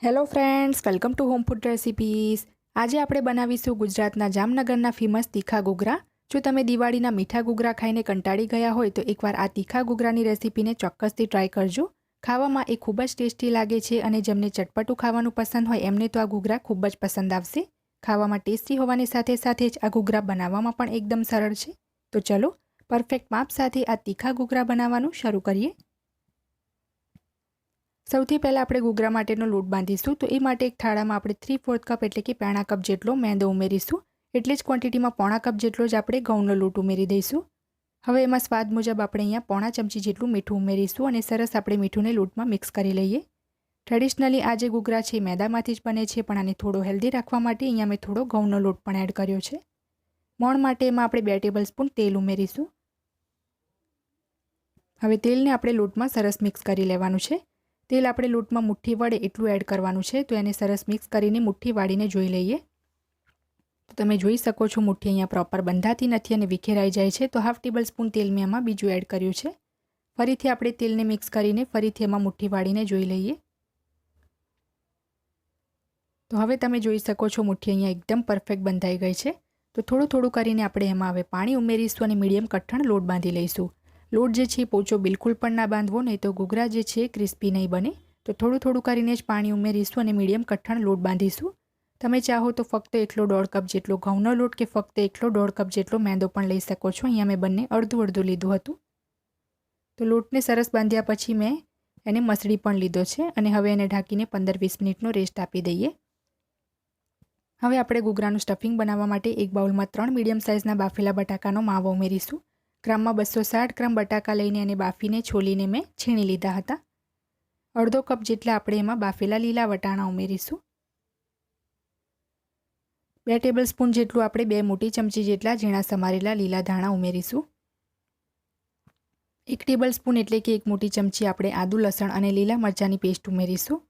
Hello friends, welcome to home food recipes. આજે આપણે બનાવીશું ગુજરાતના જામનગરના ફેમસ તીખા ગોગરા। જો તમે દિવાળીના મીઠા ગોગરા ખાઈને કંટાળી ગયા હોય તો એકવાર આ તીખા ગોગરાની રેસિપીને ચોક્કસથી ટ્રાય કરજો। ખાવામાં એ ખૂબ જ ટેસ્ટી લાગે છે અને જેમને ચટપટું ખાવાનું પસંદ હોય એમને તો આ ગોગરા ખૂબ જ પસંદ આવશે। ખાવામાં ટેસ્ટી હોવાની સાથે સાથે જ આ ગોગરા બનાવવામાં પણ એકદમ સરળ છે। તો ચલો પરફેક્ટ માપ સાથે આ તીખા ગોગરા બનાવવાનું શરૂ કરીએ। સૌથી પહેલાં આપણે ગોગરા માટેનો લોટ બાંધીશું। તો એ માટે એક થાળામાં આપણે 3/4 કપ એટલે કે પોણા કપ જેટલો મેંદો ઉમેરીશું। એટલી જ ક્વોન્ટિટીમાં પોણા કપ જેટલો જ આપણે ઘઉંનો લોટ ઉમેરી દઈશું। હવે એમાં સ્વાદ મુજબ આપણે અહીંયા પોણા ચમચી જેટલું મીઠું ઉમેરીશું અને સરસ આપણે મીઠુંને લોટમાં મિક્સ કરી લઈએ। ટ્રેડિશનલી આ જે ગોગરા છે મેદામાંથી જ બને છે, પણ આને થોડો હેલ્ધી રાખવા માટે અહીંયા મેં થોડો ઘઉંનો લોટ પણ એડ કર્યો છે। મોણ માટે એમાં આપણે 2 ટેબલસ્પૂન તેલ ઉમેરીશું। હવે તેલને આપણે લોટમાં સરસ મિક્સ કરી લેવાનું છે। તેલ આપણે લોટમાં મુઠ્ઠી વડે એટલું એડ કરવાનું છે। તો એને સરસ મિક્સ કરીને મુઠ્ઠી વાળીને જોઈ લઈએ। તો તમે જોઈ શકો છો મુઠ્ઠી અહીંયા પ્રોપર બંધાતી નથી અને વિખેરાઈ જાય છે। તો 1/2 ટેબલસ્પૂન તેલ મેં આમાં બીજું એડ કર્યું છે। ફરીથી આપણે તેલને મિક્સ કરીને ફરીથી એમાં મુઠ્ઠી વાળીને જોઈ લઈએ। તો હવે તમે જોઈ શકો છો મુઠ્ઠી અહીંયા એકદમ પરફેક્ટ બંધાઈ ગઈ છે। તો થોડું થોડું કરીને આપણે એમાં હવે પાણી ઉમેરીશું અને મીડિયમ કઠણ લોટ બાંધી લઈશું। લોટ જે છે પોચો બિલકુલ પણ ના બાંધવો, નહીં તો ગોગરા જે છે ક્રિસ્પી નહીં બને। તો થોડું થોડું કરીને જ પાણી ઉમેરીશું અને મીડિયમ કઠણ લોટ બાંધીશું। તમે ચાહો તો ફક્ત એકલો 1/2 કપ જેટલો ઘઉંનો લોટ કે ફક્ત એકલો 1/2 કપ જેટલો મેંદો પણ લઈ શકો છો। અહીંયા મેં બંને અડધું અડધું લીધું હતું। તો લોટને સરસ બાંધ્યા પછી મેં એને મસળી પણ લીધો છે અને હવે એને ઢાંકીને 15-20 મિનિટનો રેસ્ટ આપી દઈએ। હવે આપણે ગોગરાનું સ્ટફિંગ બનાવવા માટે એક બાઉલમાં 3 મીડિયમ સાઇઝના બાફેલા બટાકાનો માવો ઉમેરીશું। ગ્રામમાં 260 ગ્રામ બટાકા લઈને અને બાફીને છોલીને મેં છીણી લીધા હતા। અડધો કપ જેટલા આપણે એમાં બાફેલા લીલા વટાણા ઉમેરીશું। 2 ટેબલસ્પૂન જેટલું આપણે 2 મોટી ચમચી જેટલા ઝીણા સમારેલા લીલા ધાણા ઉમેરીશું। 1 ટેબલસ્પૂન એટલે કે 1 મોટી ચમચી આપણે આદુ લસણ અને લીલા મરચાંની પેસ્ટ ઉમેરીશું।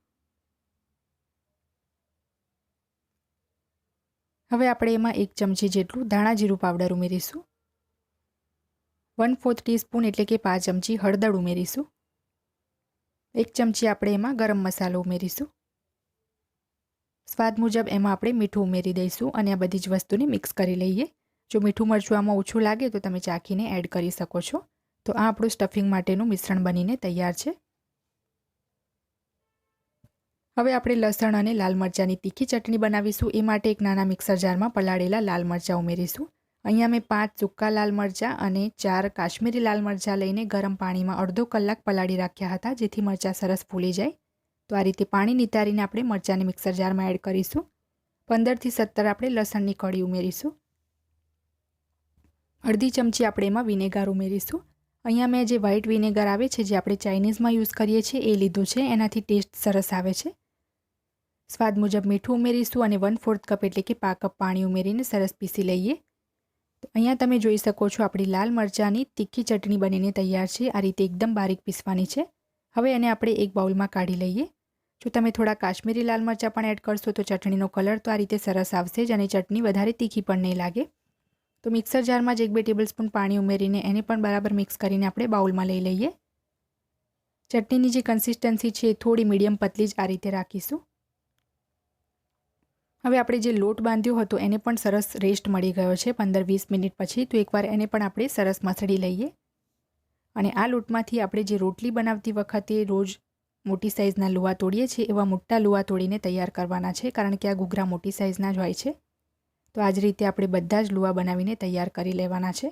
હવે આપણે એમાં 1 ચમચી જેટલું ધાણા જીરું પાવડર ઉમેરીશું। 1/4 ટીસ્પૂન એટલે કે 5 ચમચી હળદર ઉમેરીશું। 1 ચમચી આપણે એમાં ગરમ મસાલો ઉમેરીશું। સ્વાદ મુજબ એમાં આપણે મીઠું ઉમેરી દઈશું અને આ બધી જ વસ્તુને મિક્સ કરી લઈએ। જો મીઠું મરચું આમાં ઓછું લાગે તો તમે ચાખીને એડ કરી શકો છો। તો આ આપણું સ્ટફિંગ માટેનું મિશ્રણ બનીને તૈયાર છે। હવે આપણે લસણ અને લાલ મરચાંની તીખી ચટણી બનાવીશું। એ માટે એક નાના મિક્સર જારમાં પલાળેલા લાલ મરચાં ઉમેરીશું। અહીંયા મેં 5 સૂકા લાલ મરચાં અને 4 કાશ્મીરી લાલ મરચાં લઈને ગરમ પાણીમાં અડધો કલાક પલાળી રાખ્યા હતા, જેથી મરચાં સરસ ફૂલી જાય। તો આ રીતે પાણી નિતારીને આપણે મરચાંને મિક્સર જારમાં એડ કરીશું। 15 થી 17 આપણે લસણની કળી ઉમેરીશું। અડધી ચમચી આપણે એમાં વિનેગર ઉમેરીશું। અહીંયા મેં જે વ્હાઇટ વિનેગર આવે છે, જે આપણે ચાઇનીઝમાં યુઝ કરીએ છીએ, એ લીધું છે। એનાથી ટેસ્ટ સરસ આવે છે। સ્વાદ મુજબ મીઠું ઉમેરીશું અને 1/4 કપ એટલે કે 1/2 કપ પાણી ઉમેરીને સરસ પીસી લઈએ। તો અહીંયા તમે જોઈ શકો છો આપણી લાલ મરચાંની તીખી ચટણી બનીને તૈયાર છે। આ રીતે એકદમ બારીક પીસવાની છે। હવે એને આપણે એક બાઉલમાં કાઢી લઈએ। જો તમે થોડા કાશ્મીરી લાલ મરચાં પણ એડ કરશો તો ચટણીનો કલર તો આ રીતે સરસ આવશે જ અને ચટણી વધારે તીખી પણ નહીં લાગે। તો મિક્સર જારમાં જ 1-2 ટેબલસ્પૂન પાણી ઉમેરીને એને પણ બરાબર મિક્સ કરીને આપણે બાઉલમાં લઈ લઈએ। ચટણીની જે કન્સિસ્ટન્સી છે એ થોડી મીડિયમ પતલી જ આ રીતે રાખીશું। હવે આપણે જે લોટ બાંધ્યો હતો એને પણ સરસ રેસ્ટ મળી ગયો છે 15-20 મિનિટ પછી। તો એકવાર એને પણ આપણે સરસ મસળી લઈએ અને આ લોટમાંથી આપણે જે રોટલી બનાવતી વખતે રોજ મોટી સાઇઝના લુવા તોડીએ છીએ એવા મોટા લુવા તોડીને તૈયાર કરવાના છે, કારણ કે આ ગોગરા મોટી સાઇઝના જ હોય છે। તો આ જ રીતે આપણે બધા જ લુવા બનાવીને તૈયાર કરી લેવાના છે।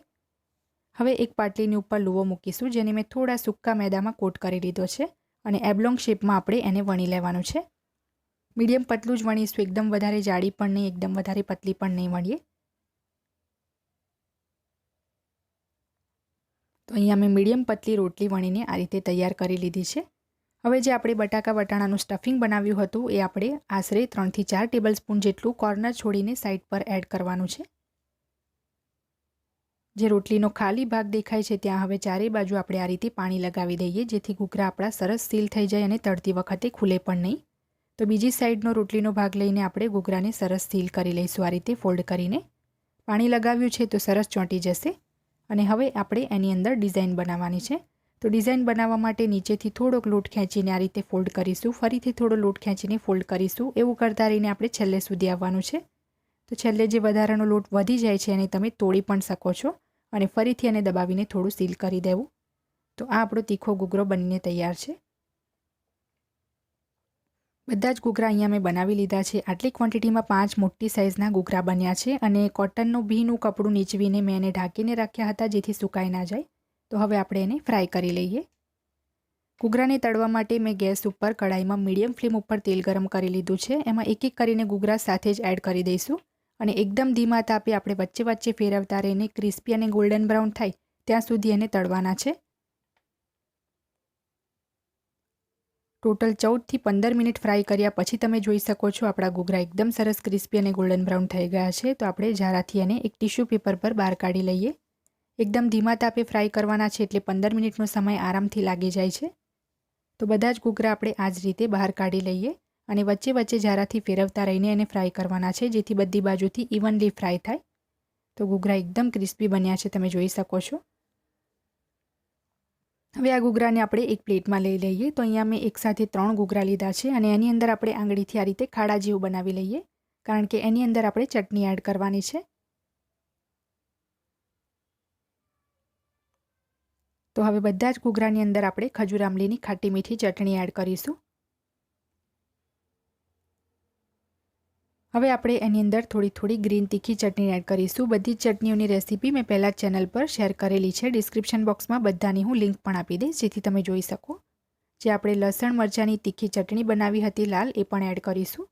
હવે એક પાટલીની ઉપર લુવો મૂકીશું, જેને મેં થોડા સૂકા મેદામાં કોટ કરી લીધો છે અને એબલોંગ શેપમાં આપણે એને વણી લેવાનું છે। મીડિયમ પતલું જ વણીશું, એકદમ વધારે જાડી પણ નહીં, એકદમ વધારે પતલી પણ નહીં વણીએ। તો અહીંયા મેં મીડિયમ પતલી રોટલી વણીને આ રીતે તૈયાર કરી લીધી છે। હવે જે આપણે બટાકા વટાણાનું સ્ટફિંગ બનાવ્યું હતું એ આપણે આશરે 3 થી 4 ટેબલસ્પૂન જેટલું કોર્નર છોડીને સાઈડ પર એડ કરવાનું છે। જે રોટલીનો ખાલી ભાગ દેખાય છે ત્યાં હવે ચારે બાજુ આપણે આ રીતે પાણી લગાવી દઈએ, જેથી ઘૂઘરા આપણા સરસ સીલ થઈ જાય અને તળતી વખતે ખુલે પણ નહીં। તો બીજી સાઈડનો રોટલીનો ભાગ લઈને આપણે ઘૂઘરાને સરસ સીલ કરી લઈશું। આ રીતે ફોલ્ડ કરીને પાણી લગાવ્યું છે તો સરસ ચોંટી જશે। અને હવે આપણે એની અંદર ડિઝાઇન બનાવવાની છે। તો ડિઝાઇન બનાવવા માટે નીચેથી થોડોક લોટ ખેંચીને આ રીતે ફોલ્ડ કરીશું, ફરીથી થોડો લોટ ખેંચીને ફોલ્ડ કરીશું. એવું કરતા રહીને આપણે છેલ્લે સુધી આવવાનું છે. તો છેલ્લે જે વધારાનો લોટ વધી જાય છે એને તમે તોડી પણ શકો છો અને ફરીથી એને દબાવીને થોડું સીલ કરી દેવું. તો આ આપણો તીખો ઘૂઘરો બનીને તૈયાર છે. બધા જ ઘૂઘરા અહીંયા મેં બનાવી લીધા છે. આટલી ક્વોન્ટિટીમાં 5 મોટી સાઇઝના ઘૂઘરા બન્યા છે અને કોટનનું ભીનું કપડું નીચવીને મેં એને ઢાંકીને રાખ્યા હતા જેથી સુકાઈ ના જાય. તો હવે આપણે એને ફ્રાય કરી લઈએ. ઘૂઘરાને તળવા માટે મેં ગેસ ઉપર કડાઈમાં મીડિયમ ફ્લેમ ઉપર તેલ ગરમ કરી લીધું છે. એમાં એક એક કરીને ઘૂઘરા સાથે જ એડ કરી દઈશું અને એકદમ ધીમા તાપે આપણે વચ્ચે વચ્ચે ફેરવતા રહીને ક્રિસ્પી અને ગોલ્ડન બ્રાઉન થાય ત્યાં સુધી એને તળવાના છે. ટોટલ 14 થી 15 મિનિટ ફ્રાય કર્યા પછી તમે જોઈ શકો છો આપણા ઘૂઘરા એકદમ સરસ ક્રિસ્પી અને ગોલ્ડન બ્રાઉન થઈ ગયા છે. તો આપણે ઝારાથી એને એક ટિશ્યુ પેપર પર બહાર કાઢી લઈએ. એકદમ ધીમા તાપે ફ્રાય કરવાના છે એટલે 15 મિનિટનો સમય આરામથી લાગી જાય છે. તો બધા જ ઘૂઘરા આપણે આ જ રીતે બહાર કાઢી લઈએ અને વચ્ચે વચ્ચે ઝારાથી ફેરવતા રહીને એને ફ્રાય કરવાના છે જેથી બધી બાજુથી ઇવનલી ફ્રાય થાય. તો ઘૂઘરા એકદમ ક્રિસ્પી બન્યા છે, તમે જોઈ શકો છો. હવે આ ઘૂઘરાને આપણે એક પ્લેટમાં લઈ લઈએ. તો અહીંયા મેં એકસાથે 3 ઘૂઘરા લીધા છે અને એની અંદર આપણે આંગળીથી આ રીતે ખાડા જેવું બનાવી લઈએ કારણ કે એની અંદર આપણે ચટણી એડ કરવાની છે. તો હવે બધા જ ઘૂઘરાની અંદર આપણે ખજૂર આંબલીની ખાટી મીઠી ચટણી એડ કરીશું. હવે આપણે એની અંદર થોડી થોડી ગ્રીન તીખી ચટણી એડ કરીશું. બધી જ ચટણીઓની રેસીપી મેં પહેલાં જ ચેનલ પર શેર કરેલી છે. ડિસ્ક્રિપ્શન બોક્સમાં બધાની હું લિંક પણ આપી દઈશ જેથી તમે જોઈ શકો. જે આપણે લસણ મરચાંની તીખી ચટણી બનાવી હતી લાલ, એ પણ એડ કરીશું.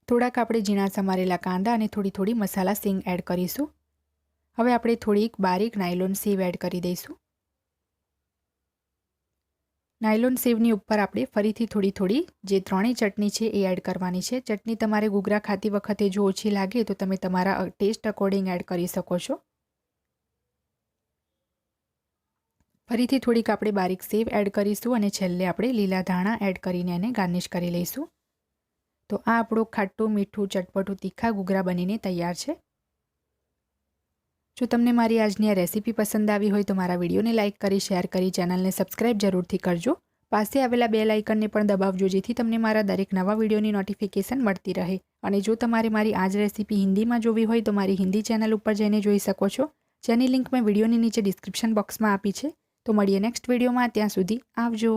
થોડાક આપણે ઝીણા સમારેલા કાંદા અને થોડી થોડી મસાલા સિંગ એડ કરીશું. હવે આપણે થોડીક બારીક નાયલોન સેવ એડ કરી દઈશું. નાયલોન સેવની ઉપર આપણે ફરીથી થોડી થોડી જે ત્રણેય ચટણી છે એ એડ કરવાની છે. ચટણી તમારે ઘૂઘરા ખાતી વખતે જો ઓછી લાગે તો તમે તમારા ટેસ્ટ અકોર્ડિંગ એડ કરી શકો છો. ફરીથી થોડીક આપણે બારીક સેવ એડ કરીશું અને છેલ્લે આપણે લીલા ધાણા એડ કરીને એને ગાર્નિશ કરી લઈશું. તો આ આપણું ખાટું મીઠું ચટપટું તીખા ઘૂઘરા બનીને તૈયાર છે. જો તમને મારી આજની આ રેસીપી પસંદ આવી હોય તો મારા વિડીયોને લાઇક કરી, શેર કરી, ચેનલને સબસ્ક્રાઇબ જરૂરથી કરજો. પાસે આવેલા બેલ આઇકનને પણ દબાવજો જેથી તમને મારા દરેક નવા વિડીયોની નોટિફિકેશન મળતી રહે. અને જો તમારે મારી આ જ રેસીપી હિન્દીમાં જોવી હોય તો મારી હિન્દી ચેનલ ઉપર જઈને જોઈ શકો છો, જેની લિંક મેં વિડીયોની નીચે ડિસ્ક્રિપ્શન બોક્સમાં આપી છે. તો મળીએ નેક્સ્ટ વિડીયોમાં. ત્યાં સુધી આવજો.